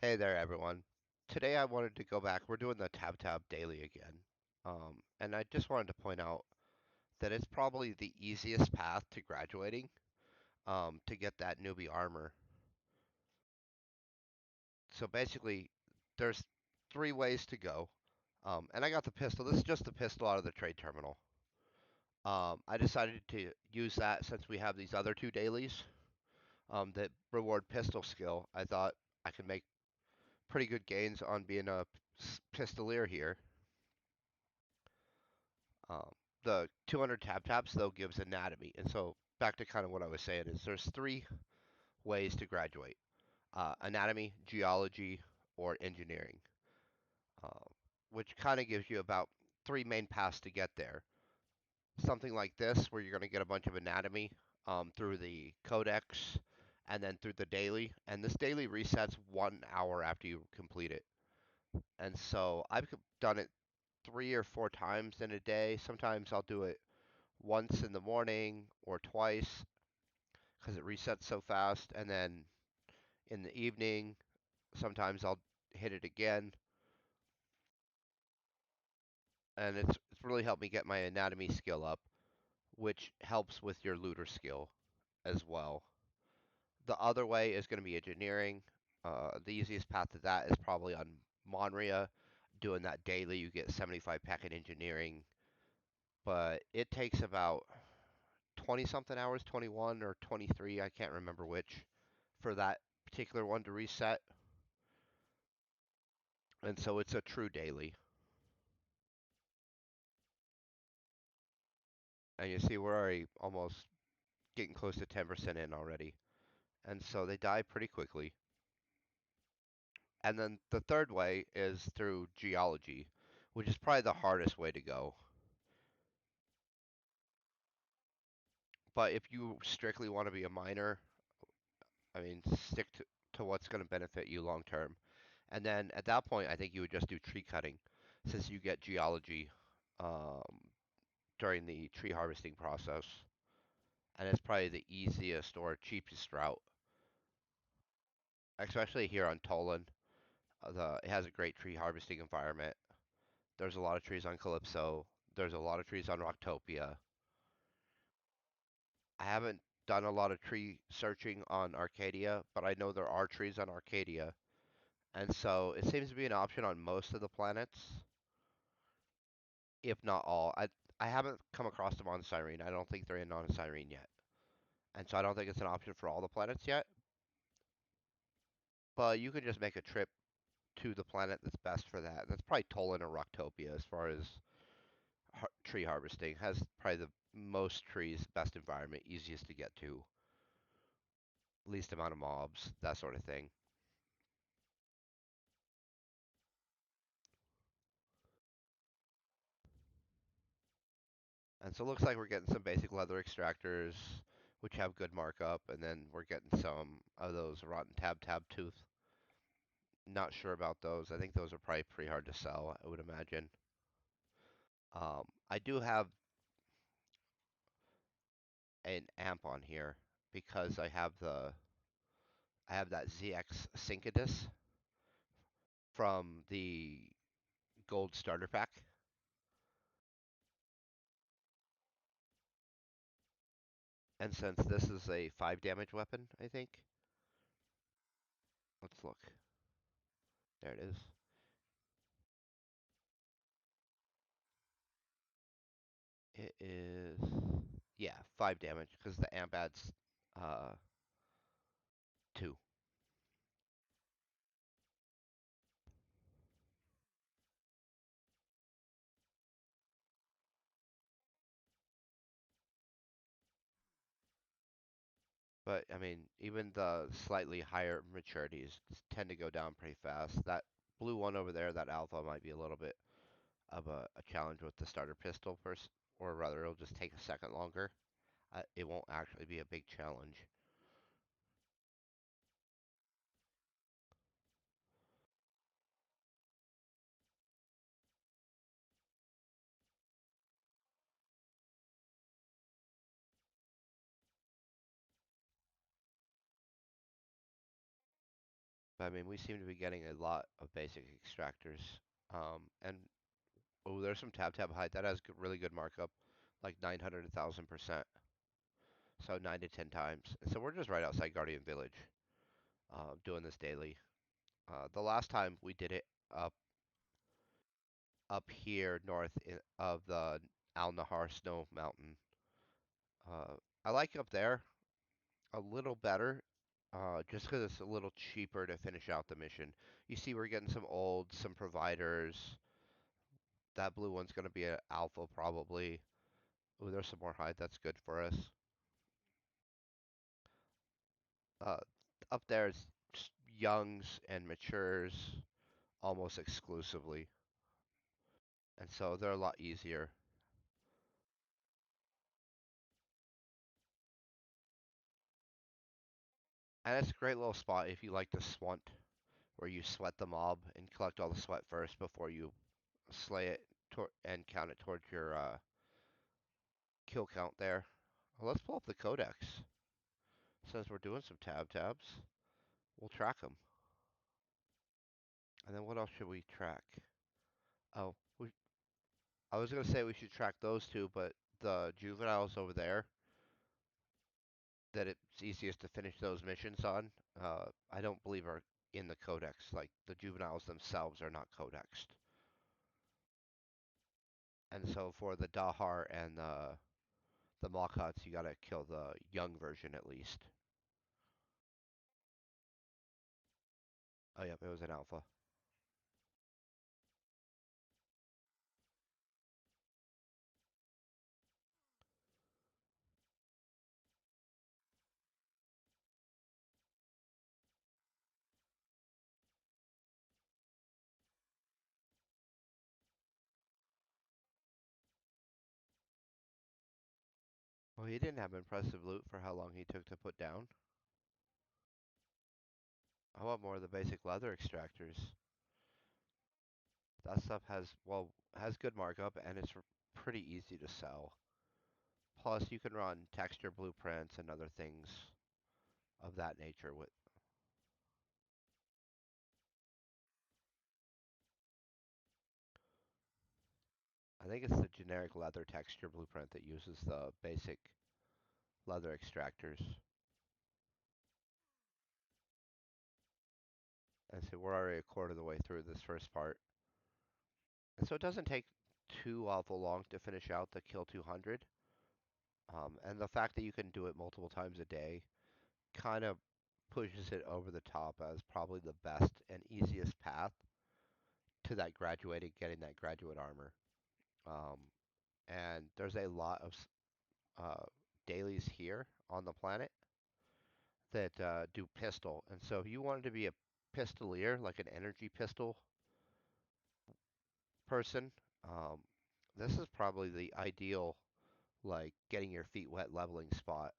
Hey there, everyone. Today I wanted to go back. We're doing the Tabtab Daily again. And I just wanted to point out that it's probably the easiest path to graduating to get that newbie armor. So basically, there's three ways to go. And I got the pistol. This is just the pistol out of the trade terminal. I decided to use that since we have these other two dailies that reward pistol skill. I thought I could make pretty good gains on being a pistolier here. Um, the 200 tab tabs though gives anatomy, and so back to kind of what I was saying is there's three ways to graduate: anatomy, geology, or engineering, uh, which kind of gives you about three main paths to get there. Something like this, where you're going to get a bunch of anatomy through the codex and then through the daily, and this daily resets 1 hour after you complete it. And so I've done it 3 or 4 times in a day. Sometimes I'll do it once in the morning or twice because it resets so fast. And then in the evening, sometimes I'll hit it again. And it's really helped me get my anatomy skill up, which helps with your looter skill as well. The other way is going to be engineering. The easiest path to that is probably on Monria. Doing that daily, you get 75 packet engineering, but it takes about 20 something hours, 21 or 23, I can't remember which, for that particular one to reset. And so it's a true daily. And you see, we're already almost getting close to 10% in already. And so they die pretty quickly. And then the third way is through geology, which is probably the hardest way to go. But if you strictly want to be a miner, I mean, stick to what's going to benefit you long term. And then at that point, I think you would just do tree cutting, since you get geology um, during the tree harvesting process. And it's probably the easiest or cheapest route, especially here on Tolan. It has a great tree harvesting environment. There's a lot of trees on Calypso. There's a lot of trees on Rocktopia. I haven't done a lot of tree searching on Arcadia, but I know there are trees on Arcadia. And so it seems to be an option on most of the planets, if not all. I haven't come across them on Cyrene. I don't think they're in on Cyrene yet. And so I don't think it's an option for all the planets yet. But you can just make a trip to the planet that's best for that. That's probably Tolan or Rocktopia as far as tree harvesting. Has probably the most trees, best environment, easiest to get to, least amount of mobs, that sort of thing. And so it looks like we're getting some basic leather extractors, which have good markup, and then we're getting some of those rotten tab tooth. Not sure about those. I think those are probably pretty hard to sell, I would imagine. I do have an amp on here because I have that ZX Syncadus from the gold starter pack. And since this is a 5 damage weapon, I think. Let's look. There it is. It is, yeah, 5 damage because the amp adds 2. But I mean, even the slightly higher maturities tend to go down pretty fast. That blue one over there, that alpha, might be a little bit of a challenge with the starter pistol, or rather, it'll just take a second longer. It won't actually be a big challenge. But I mean, we seem to be getting a lot of basic extractors. And oh, there's some tab height that has really good markup, like 900, 1,000%. So 9 to 10 times. And so we're just right outside Guardian Village, doing this daily. The last time we did it up here north of the Al Nahar Snow Mountain. Uh, I like up there a little better, just because it's a little cheaper to finish out the mission. You see, we're getting some olds, some providers. That blue one's going to be an alpha probably. Ooh, there's some more hide. That's good for us. Uh, Up there is youngs and matures almost exclusively, and so they're a lot easier. And it's a great little spot if you like to swant, where you sweat the mob and collect all the sweat first before you slay it and count it towards your kill count there. Well, let's pull up the codex. Since we're doing some tabs, we'll track them. And then what else should we track? Oh, I was gonna say we should track those two, but the juveniles over there that it's easiest to finish those missions on, I don't believe are in the codex. Like the juveniles themselves are not codexed. And so for the dahhar and the mokhats, you gotta kill the young version at least. Oh yep, it was an alpha. Well, he didn't have impressive loot for how long he took to put down. I want more of the basic leather extractors. That stuff has good markup and it's pretty easy to sell. Plus, you can run texture blueprints and other things of that nature with. I think it's the generic leather texture blueprint that uses the basic leather extractors. And so we're already a quarter of the way through this first part. And so it doesn't take too awful long to finish out the kill 200. And the fact that you can do it multiple times a day kind of pushes it over the top as probably the best and easiest path to that graduating, getting that graduate armor. Um, and there's a lot of uh, dailies here on the planet that do pistol. And so if you wanted to be a pistolier, like an energy pistol person, um, this is probably the ideal, like, getting your feet wet leveling spot.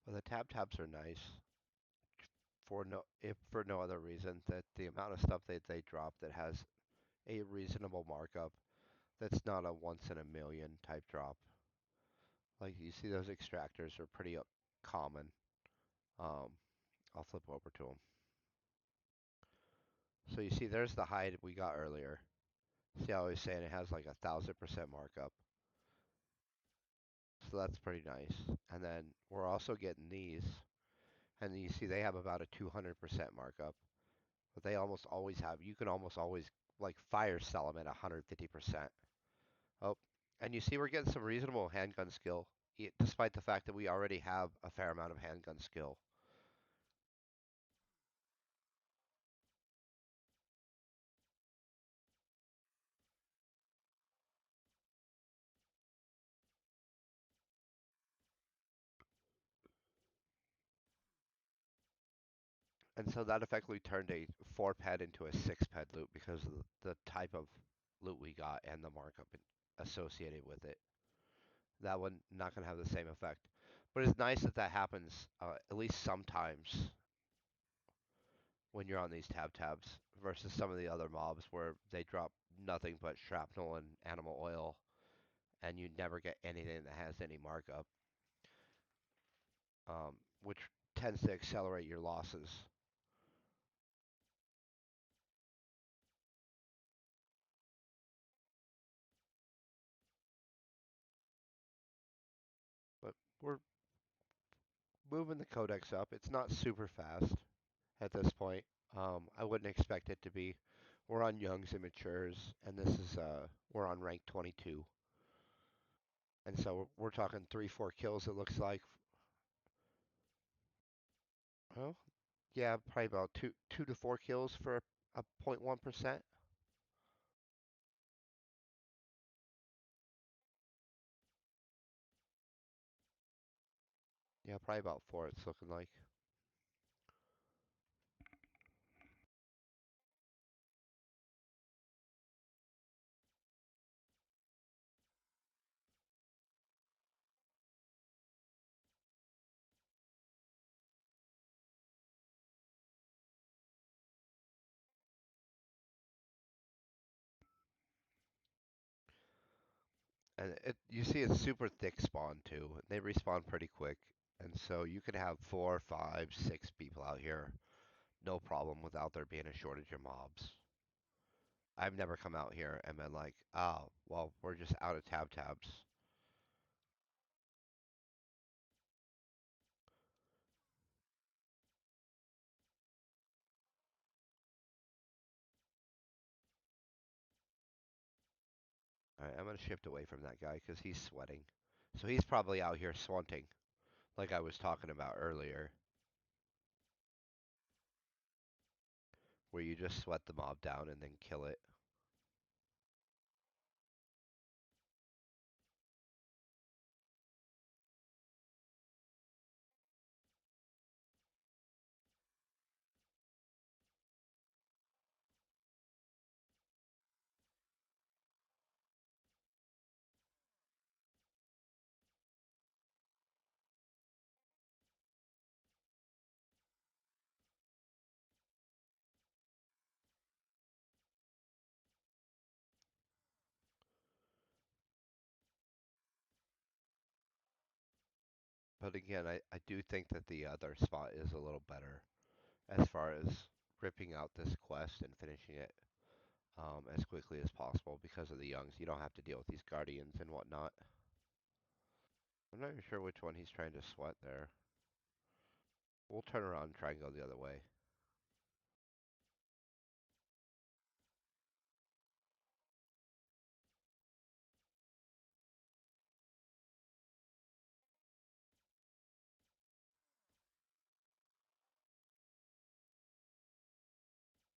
But the tabs are nice for no if for no other reason that the amount of stuff that they drop that has a reasonable markup that's not a once in a million type drop. Like you see those extractors are pretty common. Um, I'll flip over to them. So you see there's the hide we got earlier. See how I was saying it has like 1,000% markup. So that's pretty nice. And then we're also getting these. And you see they have about a 200% markup. But they almost always have, you can almost always like fire sell them at 150%. Oh, and you see we're getting some reasonable handgun skill, despite the fact that we already have a fair amount of handgun skill. And so that effectively turned a 4 ped into a 6 ped loot because of the type of loot we got and the markup associated with it. That one not going to have the same effect. But it's nice that that happens at least sometimes when you're on these tabs versus some of the other mobs where they drop nothing but shrapnel and animal oil and you never get anything that has any markup, which tends to accelerate your losses. But we're moving the codex up. It's not super fast at this point. I wouldn't expect it to be. We're on Youngs and Matures, and this is we're on rank 22, and so we're talking 3-4 kills. It looks like. Well, yeah, probably about two to 4 kills for a 0.1%. Yeah, probably about four. It's looking like. And you see it's super thick spawn too. They respawn pretty quick, and so you could have 4, 5, 6 people out here, no problem, without there being a shortage of mobs. I've never come out here and been like, oh, well, we're just out of tabs. All right, I'm gonna shift away from that guy because he's sweating. So he's probably out here swanting, like I was talking about earlier, where you just sweat the mob down and then kill it. But again, I do think that the other spot is a little better as far as ripping out this quest and finishing it as quickly as possible because of the youngs. You don't have to deal with these guardians and whatnot. I'm not even sure which one he's trying to sweat there. We'll turn around and try and go the other way.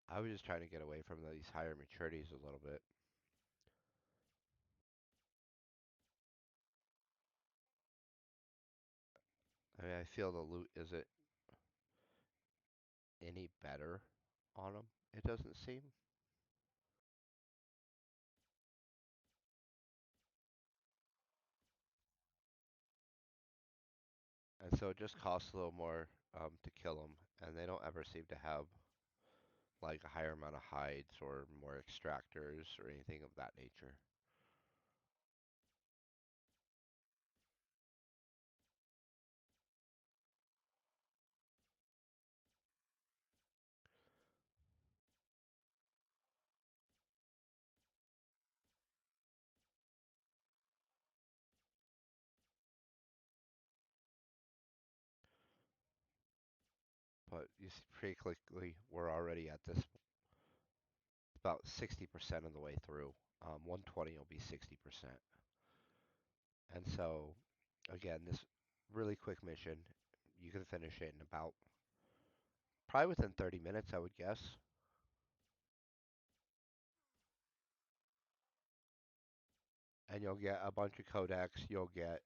I was just trying to get away from these higher maturities a little bit. I mean, I feel the loot isn't any better on them. It doesn't seem. And so it just costs a little more to kill them, and they don't ever seem to have like a higher amount of hides or more extractors or anything of that nature. But you see, pretty quickly, we're already at this about 60% of the way through. 120 will be 60%. And so, again, this really quick mission, you can finish it in about probably within 30 minutes, I would guess. And you'll get a bunch of codex. You'll get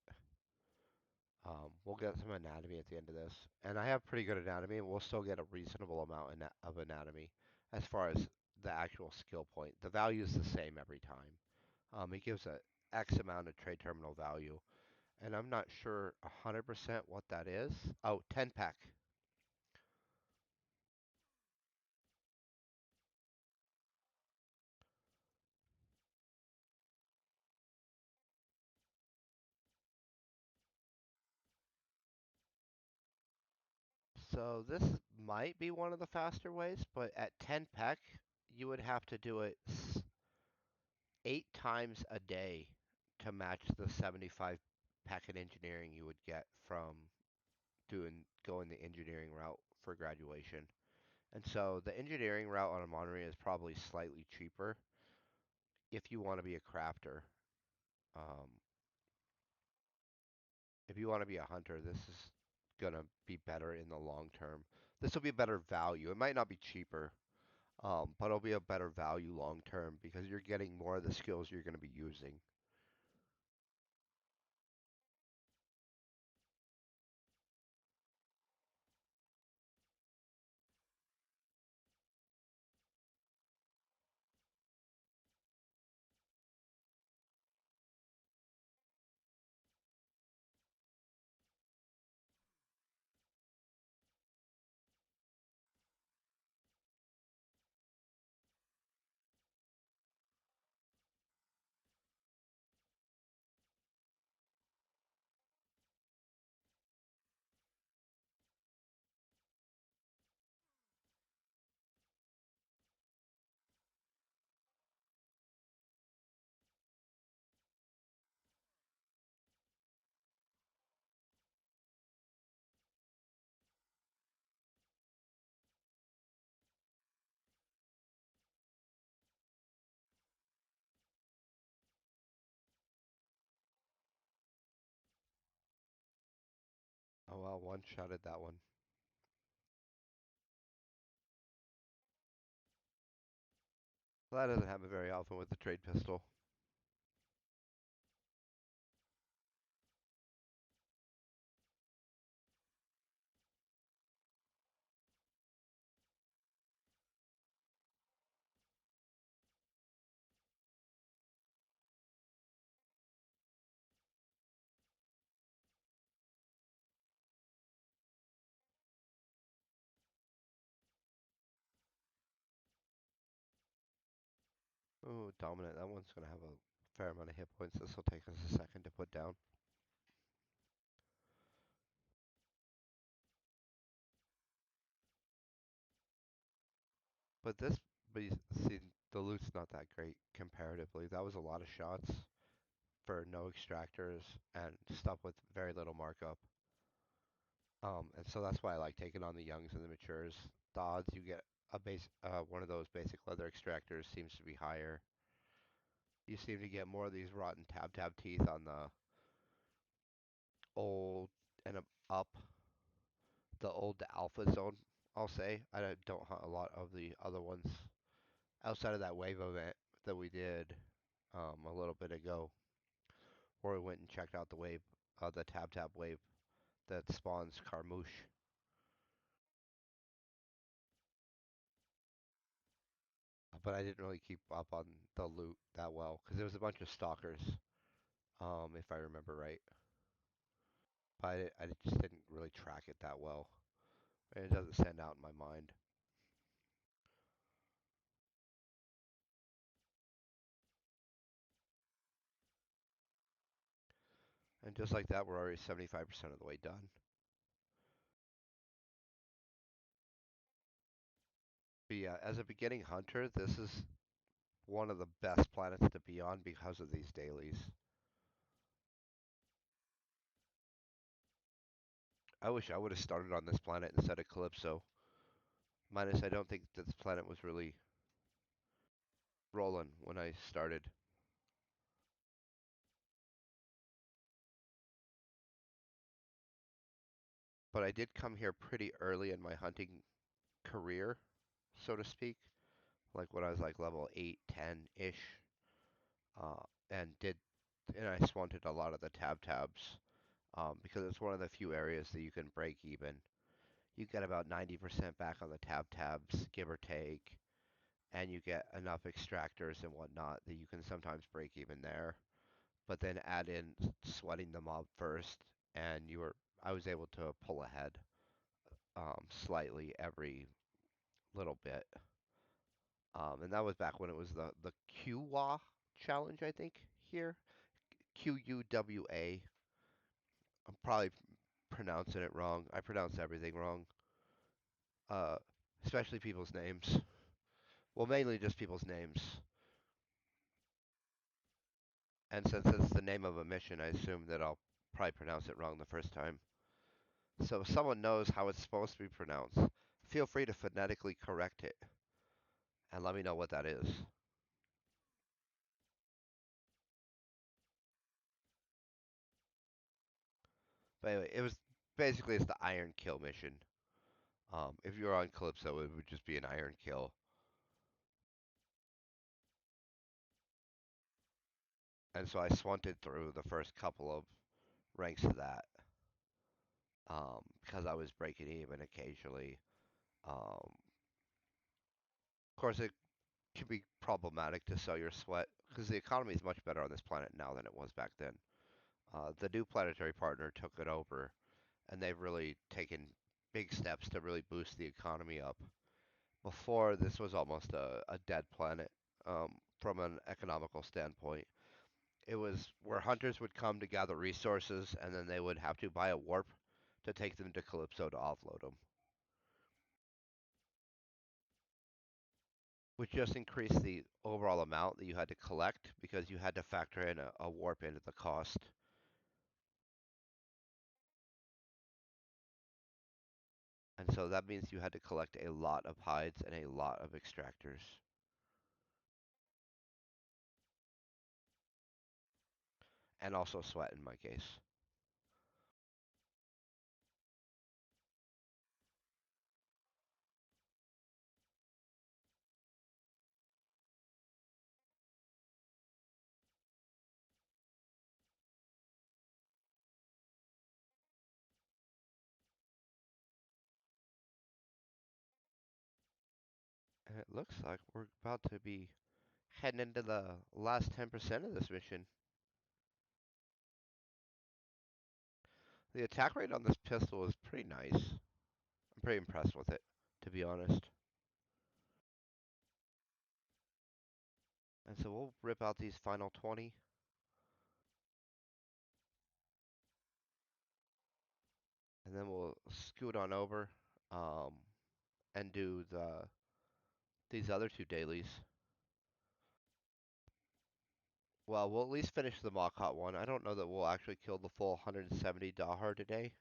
We'll get some anatomy at the end of this, and I have pretty good anatomy, and we'll still get a reasonable amount of anatomy as far as the actual skill point. The value is the same every time. It gives a X amount of trade terminal value, and I'm not sure 100% what that is. Oh, 10 pack. So this might be one of the faster ways, but at 10 peck, you would have to do it 8 times a day to match the 75 packet engineering you would get from going the engineering route for graduation. And so the engineering route on a Monterey is probably slightly cheaper if you want to be a crafter. Um, if you want to be a hunter, this is gonna be better in the long term. This will be a better value. It might not be cheaper, but it'll be a better value long term because you're getting more of the skills you're going to be using. Oh well, one shotted that one. Well, that doesn't happen very often with the trade pistol. Oh, dominant. That one's going to have a fair amount of hit points. This will take us a second to put down. But this, but you see, the loot's not that great comparatively. That was a lot of shots for no extractors and stuff with very little markup. And so that's why I like taking on the youngs and the matures. The odds you get one of those basic leather extractors seems to be higher. You seem to get more of these rotten tab teeth on the old and up the old alpha zone. I'll say I don't hunt a lot of the other ones outside of that wave event that we did a little bit ago, where we went and checked out the wave, the tab wave that spawns Carmouche. But I didn't really keep up on the loot that well because there was a bunch of stalkers, if I remember right. But I just didn't really track it that well, and it doesn't stand out in my mind. And just like that, we're already 75% of the way done. But yeah, as a beginning hunter, this is one of the best planets to be on because of these dailies. I wish I would have started on this planet instead of Calypso. Minus, I don't think this planet was really rolling when I started. But I did come here pretty early in my hunting career, so to speak. Like when I was like level 8, 10-ish. Uh, and did and I swanted a lot of the tabs. because it's one of the few areas that you can break even. You get about 90% back on the tabs, give or take, and you get enough extractors and whatnot that you can sometimes break even there. But then add in sweating the mob first, and I was able to pull ahead slightly every little bit. And that was back when it was the QWA challenge, I think, here. QUWA. I'm probably pronouncing it wrong. I pronounce everything wrong, uh, especially people's names. Well, mainly just people's names. And since it's the name of a mission, I assume that I'll probably pronounce it wrong the first time. So if someone knows how it's supposed to be pronounced, feel free to phonetically correct it and let me know what that is. But anyway, it was basically it's the Iron Kill mission. If you were on Calypso, it would just be an Iron Kill. And so I swunted through the first couple of ranks of that because I was breaking even occasionally. Of course, it can be problematic to sell your sweat because the economy is much better on this planet now than it was back then. The new planetary partner took it over, and they've really taken big steps to really boost the economy up. Before, this was almost a dead planet from an economical standpoint. It was where hunters would come to gather resources, and then they would have to buy a warp to take them to Calypso to offload them, which just increased the overall amount that you had to collect because you had to factor in a warp into the cost. And so that means you had to collect a lot of hides and a lot of extractors, and also sweat in my case. And it looks like we're about to be heading into the last 10% of this mission. The attack rate on this pistol is pretty nice. I'm pretty impressed with it, to be honest. And so we'll rip out these final 20, and then we'll scoot on over um, and do these other two dailies. Well, we'll at least finish the mokhat one. I don't know that we'll actually kill the full 170 dahhar today.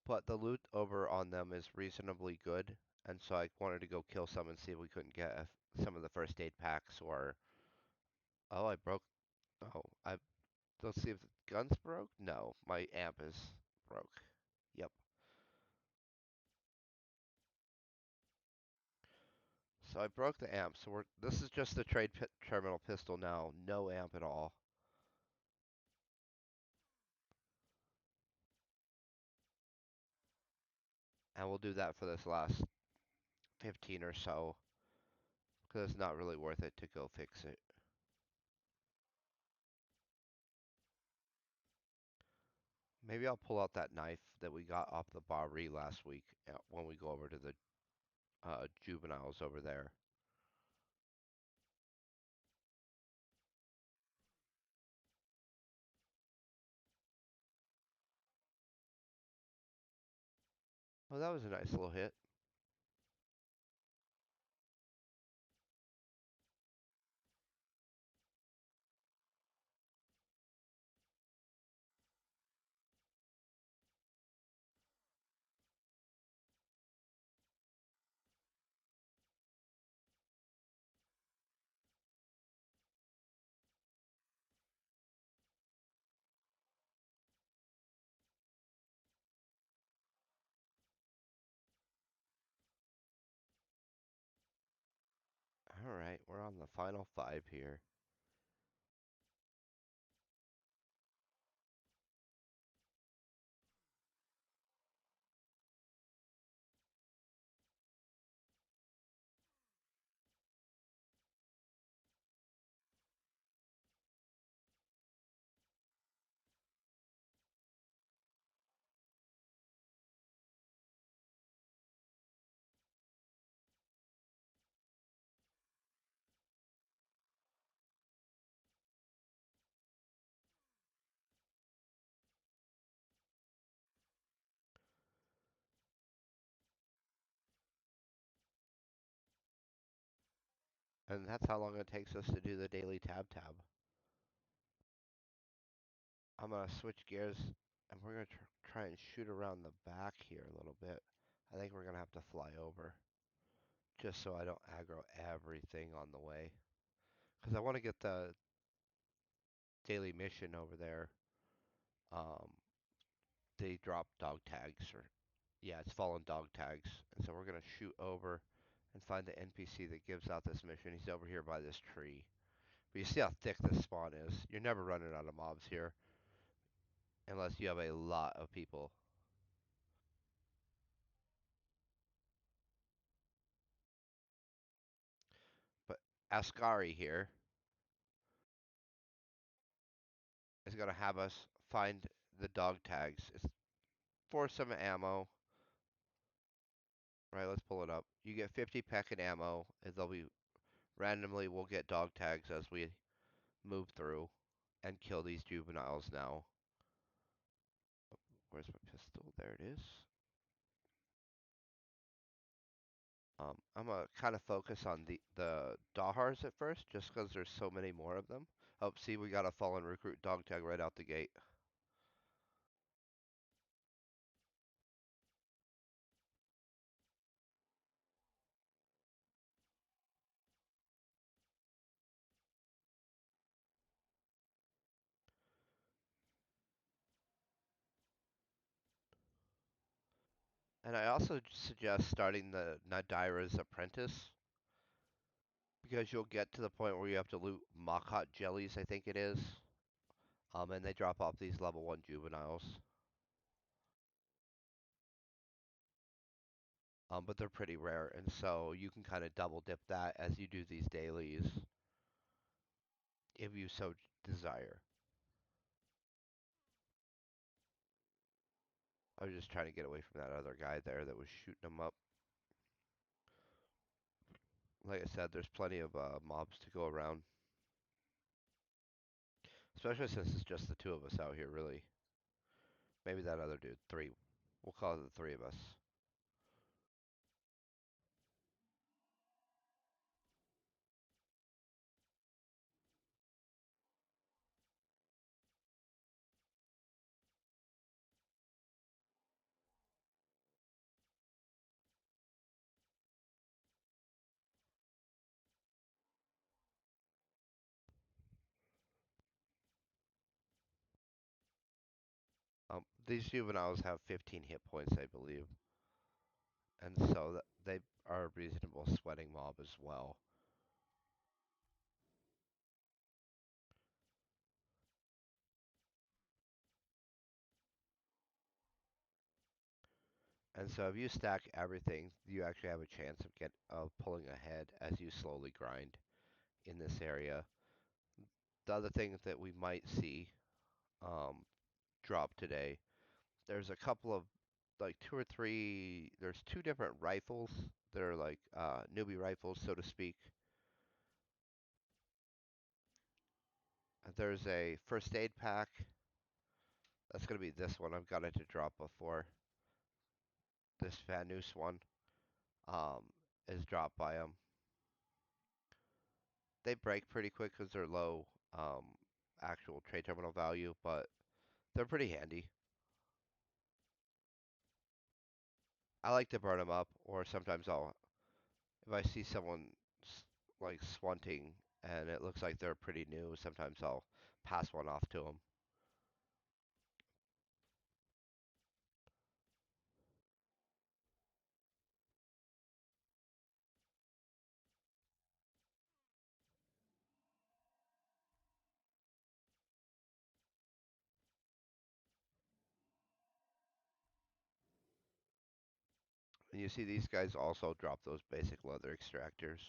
But the loot over on them is reasonably good, and so I wanted to go kill some and see if we couldn't get some of the first aid packs or... Oh, I broke... Oh, let's see if the gun's broke? No, my amp is broke. Yep. So I broke the amp, so this is just the trade terminal pistol now, no amp at all. And we'll do that for this last 15 or so, because it's not really worth it to go fix it. Maybe I'll pull out that knife that we got off the Bari last week when we go over to the juveniles over there. Oh, that was a nice little hit. Alright, we're on the final 5 here. And that's how long it takes us to do the daily tab. I'm going to switch gears and we're going to try and shoot around the back here a little bit. I think we're going to have to fly over just so I don't aggro everything on the way. Because I want to get the daily mission over there. Um, they drop dog tags, or yeah, it's fallen dog tags. And so we're going to shoot over and find the NPC that gives out this mission. He's over here by this tree. But you see how thick this spawn is. You're never running out of mobs here unless you have a lot of people. But Ascari here is going to have us find the dog tags. It's for some ammo. Right, let's pull it up. You get 50 packet ammo, and they'll be randomly. We'll get dog tags as we move through and kill these juveniles now. Where's my pistol? There it is. I'm gonna kind of focus on the dahhars at first, just because there's so many more of them. Oh, see, we got a fallen recruit dog tag right out the gate. And I also suggest starting the Nadira's Apprentice, because you'll get to the point where you have to loot mokhat jellies, I think it is. And they drop off these level 1 juveniles. But they're pretty rare, and so you can kind of double dip that as you do these dailies, if you so desire. I was just trying to get away from that other guy there that was shooting them up. Like I said, there's plenty of mobs to go around, especially since it's just the two of us out here, really. Maybe that other dude, three. We'll call it the three of us. These juveniles have 15 hit points, I believe, and so they are a reasonable sweating mob as well. And so if you stack everything, you actually have a chance of pulling ahead as you slowly grind in this area. The other thing that we might see um, drop today, there's a couple of like two or three. There's two different rifles. They're like newbie rifles, so to speak. There's a first aid pack. That's gonna be this one. I've got it to drop before. This Vanus one um, is dropped by them. They break pretty quick because they're low actual trade terminal value, but they're pretty handy. I like to burn them up, or sometimes if I see someone like swunting and it looks like they're pretty new, sometimes I'll pass one off to them. And you see these guys also drop those basic leather extractors.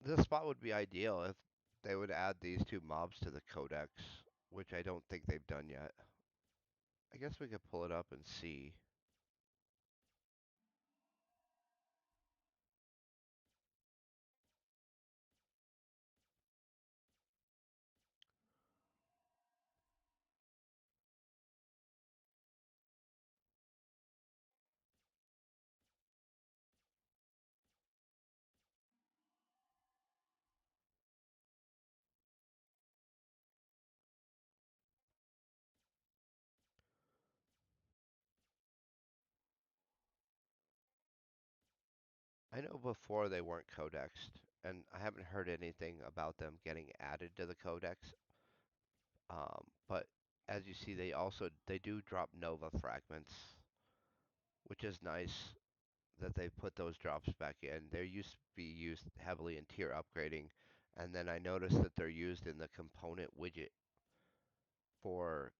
This spot would be ideal if they would add these two mobs to the codex, which I don't think they've done yet. I guess we could pull it up and see. I know before they weren't codexed, and I haven't heard anything about them getting added to the codex. But as you see, they do drop nova fragments, which is nice that they put those drops back in. They used to be used heavily in tier upgrading, and then I noticed that they're used in the component widget for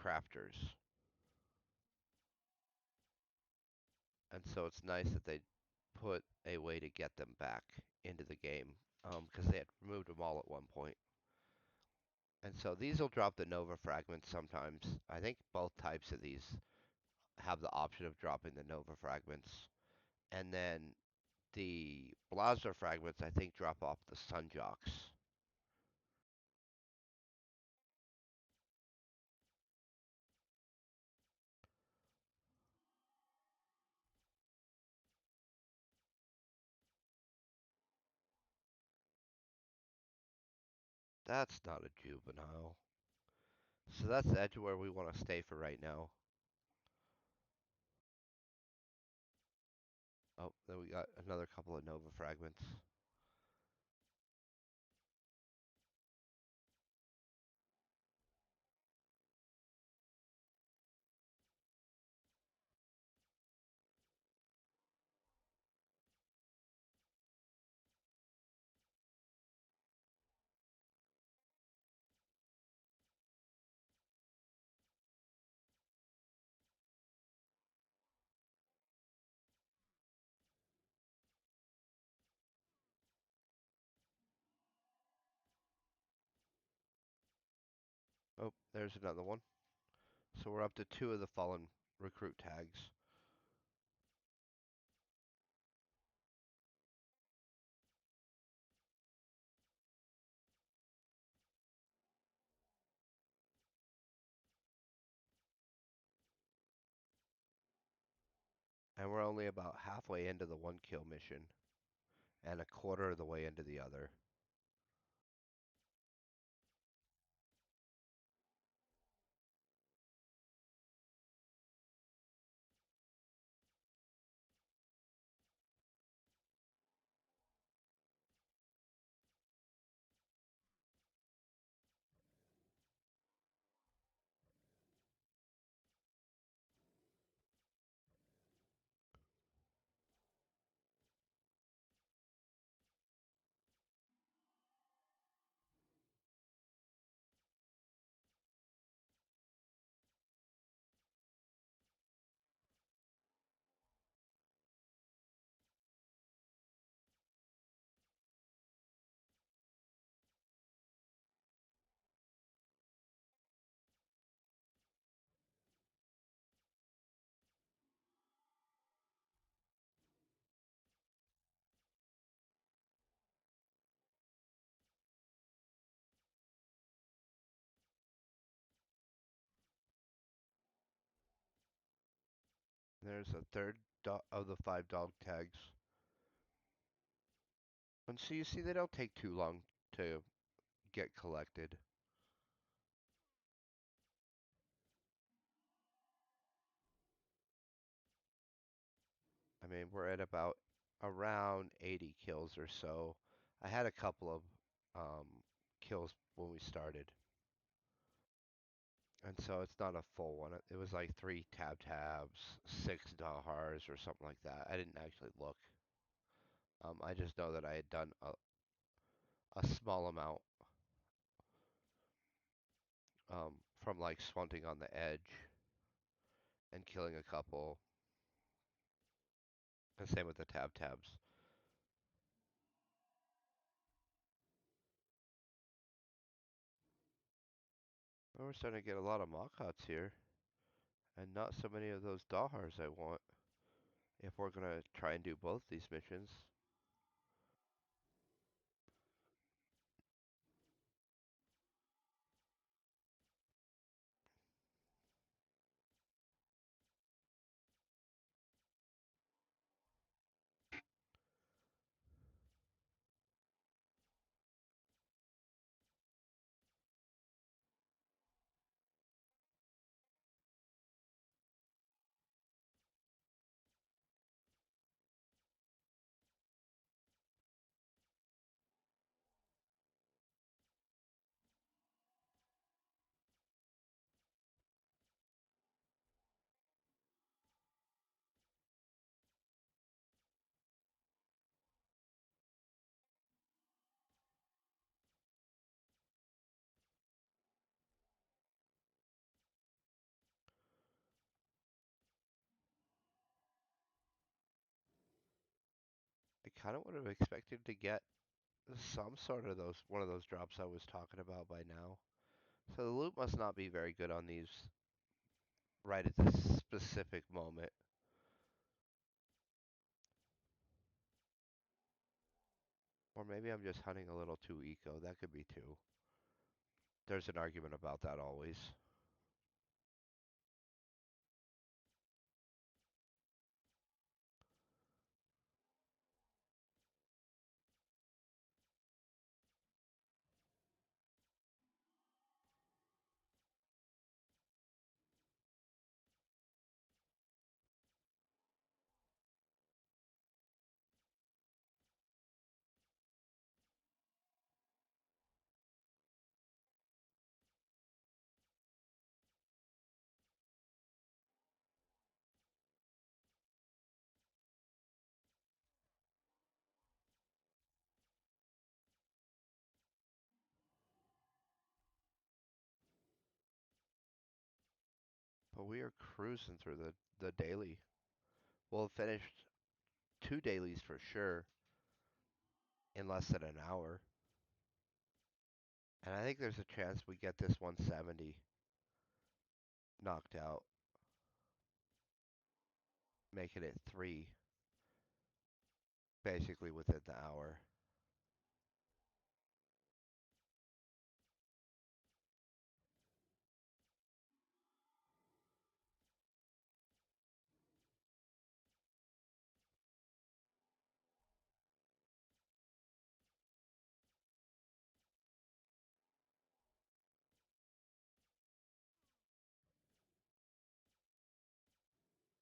crafters. And so it's nice that they put a way to get them back into the game because they had removed them all at one point. And so these will drop the Nova fragments sometimes. I think both types of these have the option of dropping the Nova fragments. And then the Blaster fragments, I think, drop off the Sunjocks. That's not a juvenile. So that's the edge where we want to stay for right now. Oh, then we got another couple of Nova fragments. Oh, there's another one. So we're up to two of the fallen recruit tags. And we're only about halfway into the one kill mission and a quarter of the way into the other. There's a third of the five dog tags. And so you see, they don't take too long to get collected. I mean, we're at about around 80 kills or so. I had a couple of kills when we started, and so it's not a full one. It was like 3 tabs, 6 dahhars, or something like that. I didn't actually look. I just know that I had done a small amount from like swunting on the edge and killing a couple, and same with the tabs. Well, we're starting to get a lot of mokhats here, and not so many of those dahhars I want if we're gonna try and do both these missions. I kind of would have expected to get some sort of those one of those drops I was talking about by now. So the loot must not be very good on these right at this specific moment. Or maybe I'm just hunting a little too eco. That could be too. There's an argument about that always. But we are cruising through the daily. We'll have finished 2 dailies for sure in less than an hour. And I think there's a chance we get this 170 knocked out, making it 3 basically within the hour.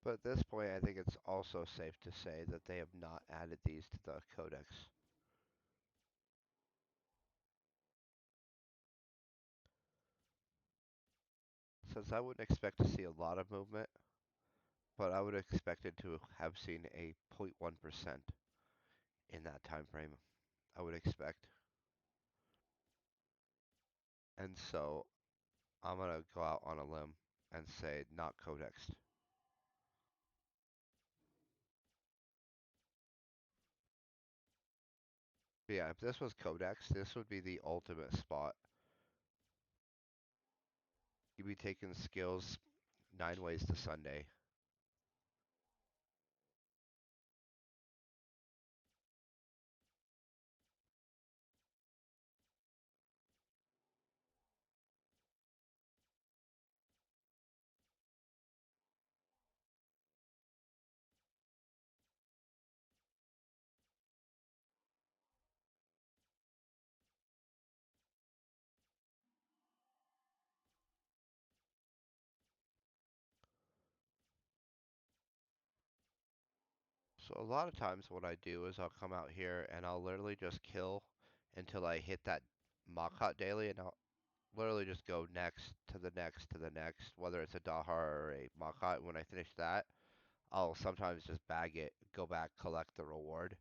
But at this point, I think it's also safe to say that they have not added these to the codex. Since I wouldn't expect to see a lot of movement, but I would expect it to have seen a 0.1% in that time frame. I would expect. And so I'm going to go out on a limb and say not codexed. But yeah, if this was codex, this would be the ultimate spot. You'd be taking skills 9 ways to Sunday. So a lot of times what I do is I'll come out here and I'll literally just kill until I hit that mokhat daily, and I'll literally just go next to the next to the next, whether it's a dahhar or a mokhat. When I finish that, I'll sometimes just bag it, go back, collect the reward,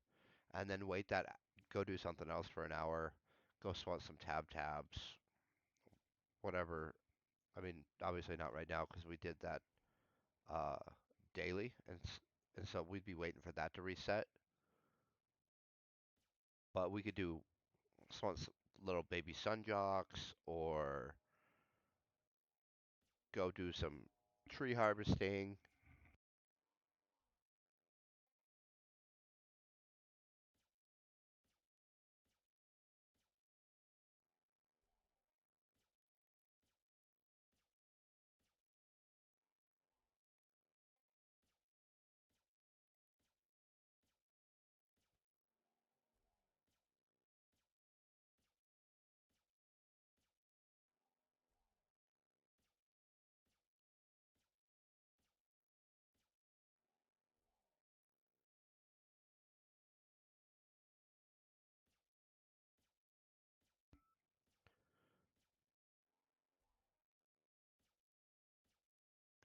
and then wait that, go do something else for an hour, go swat some tabs, whatever. I mean, obviously not right now because we did that uh, daily, and so we'd be waiting for that to reset. But we could do some little baby sun jocks or go do some tree harvesting.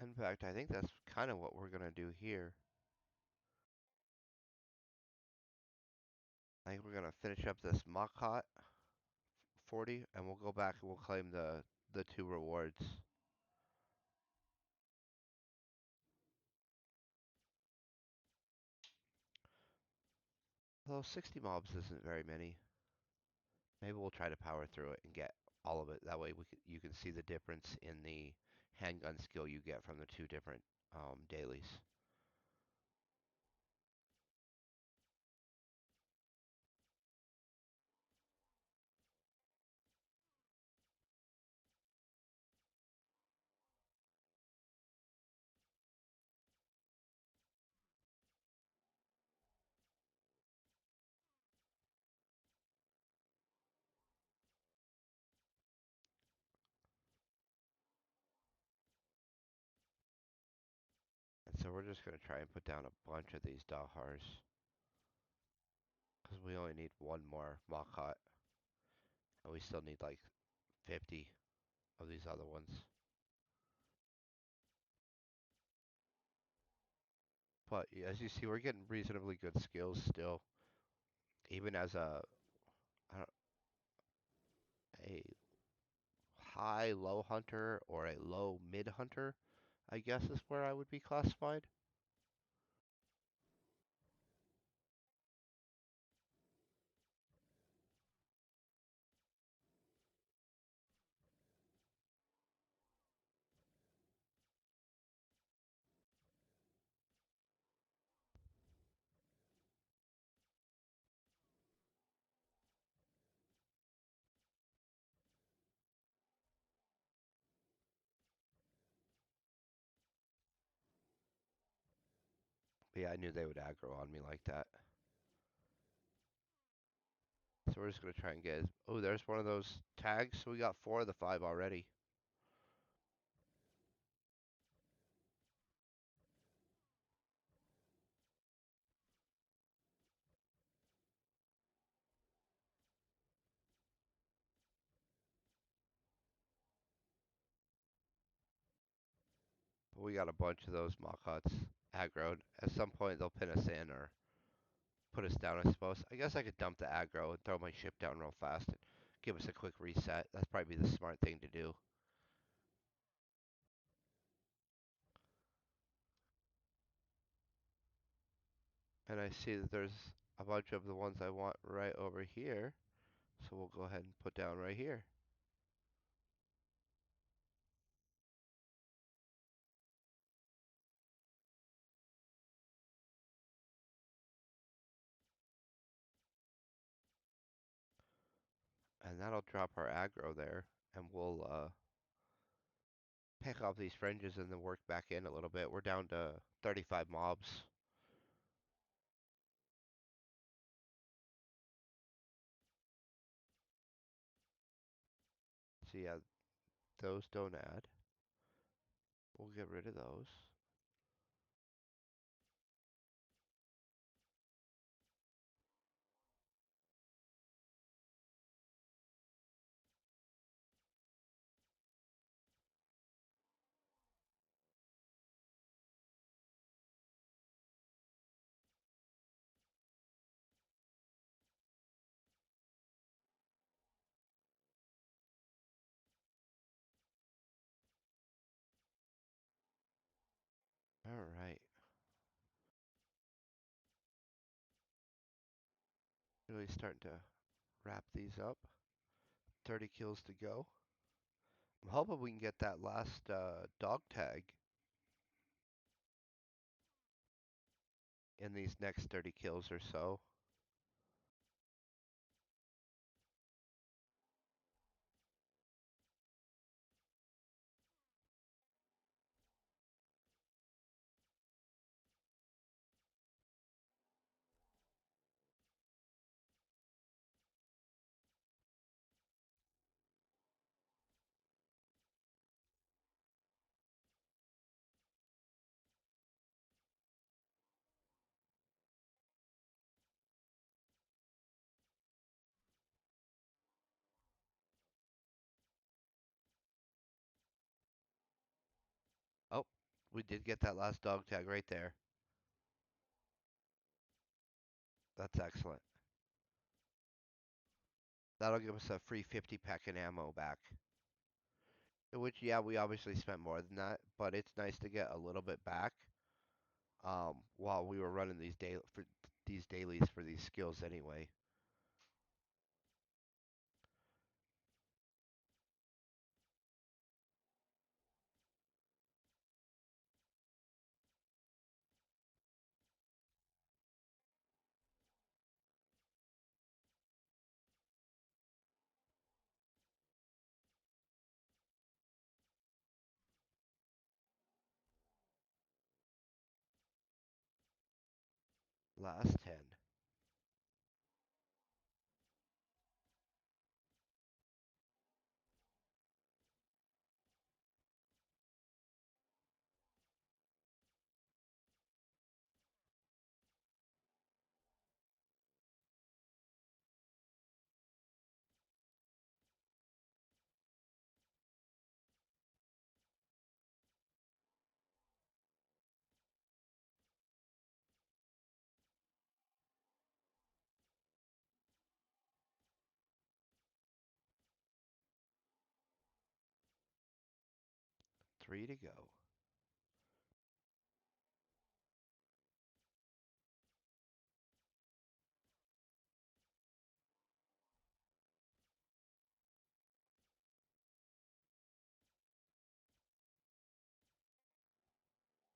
In fact, I think that's kind of what we're gonna do here. I think we're gonna finish up this mokhat 40, and we'll go back and we'll claim the two rewards. Although 60 mobs isn't very many. Maybe we'll try to power through it and get all of it. That way you can see the difference in the handgun skill you get from the two different dailies. And so we're just going to try and put down a bunch of these dahhars. Because we only need one more mokhat. And we still need like 50 of these other ones. But as you see, we're getting reasonably good skills still. Even as I don't, a high low hunter or a low mid hunter, I guess is where I would be classified. But yeah, I knew they would aggro on me like that. So we're just gonna try and get. Oh, there's one of those tags. So we got four of the five already. But we got a bunch of those mock huts aggroed. At some point, they'll pin us in or put us down, I suppose. I guess I could dump the aggro and throw my ship down real fast and give us a quick reset. That's probably the smart thing to do. And I see that there's a bunch of the ones I want right over here. So we'll go ahead and put down right here. And that'll drop our aggro there. And we'll pick off these fringes and then work back in a little bit. We're down to 35 mobs. So yeah, those don't add. We'll get rid of those. really starting to wrap these up. 30 kills to go. I'm hoping we can get that last dog tag in these next 30 kills or so. Oh, we did get that last dog tag right there. That's excellent. That'll give us a free 50 pack in ammo back. Which, yeah, we obviously spent more than that, but it's nice to get a little bit back while we were running these dailies for these skills anyway. Last 10. Three to go.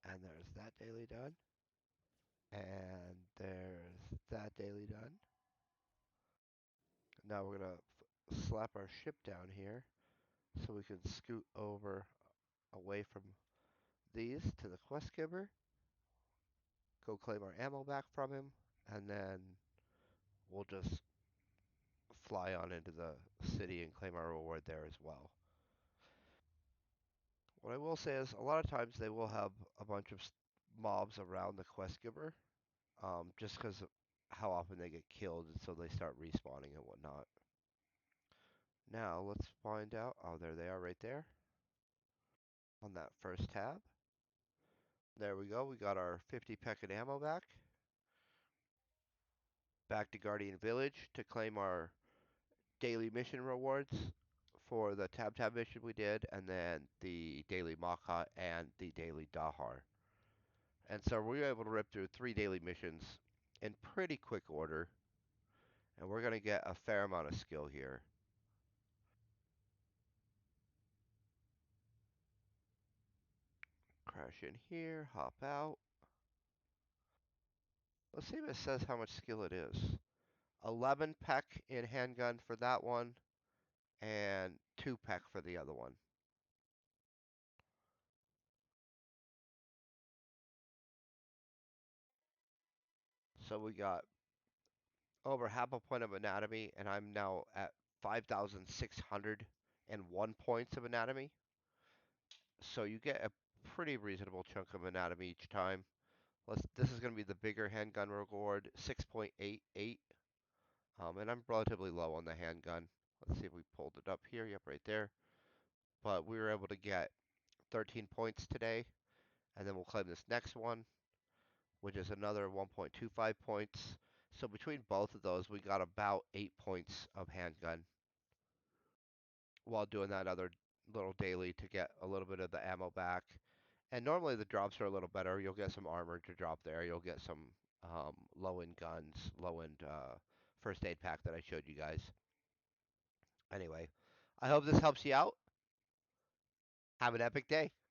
And there's that daily done. And there's that daily done. Now we're going to slap our ship down here so we can scoot over away from these to the quest giver. Go claim our ammo back from him. And then we'll just fly on into the city and claim our reward there as well. What I will say is, a lot of times they will have a bunch of mobs around the quest giver, just because of how often they get killed, and so they start respawning and whatnot. Now let's find out. Oh, there they are, right there on that first tab. There we go. We got our 50 packet ammo back. Back to Guardian Village to claim our daily mission rewards for the Tabtab mission we did, and then the daily mokhat and the daily dahhar. And so we were able to rip through 3 daily missions in pretty quick order, and we're going to get a fair amount of skill here. Crash in here, hop out. Let's see if it says how much skill it is. 11 peck in handgun for that one, and 2 peck for the other one. So we got over half a point of anatomy, and I'm now at 5,601 points of anatomy. So you get a pretty reasonable chunk of anatomy each time. This is going to be the bigger handgun reward, 6.88. And I'm relatively low on the handgun. Let's see if we pulled it up here. Yep, right there. But we were able to get 13 points today. And then we'll claim this next one, which is another 1.25 points. So between both of those, we got about 8 points of handgun while doing that other little daily to get a little bit of the ammo back. And normally the drops are a little better. You'll get some armor to drop there. You'll get some low-end guns, low-end first aid pack that I showed you guys. Anyway, I hope this helps you out. Have an epic day.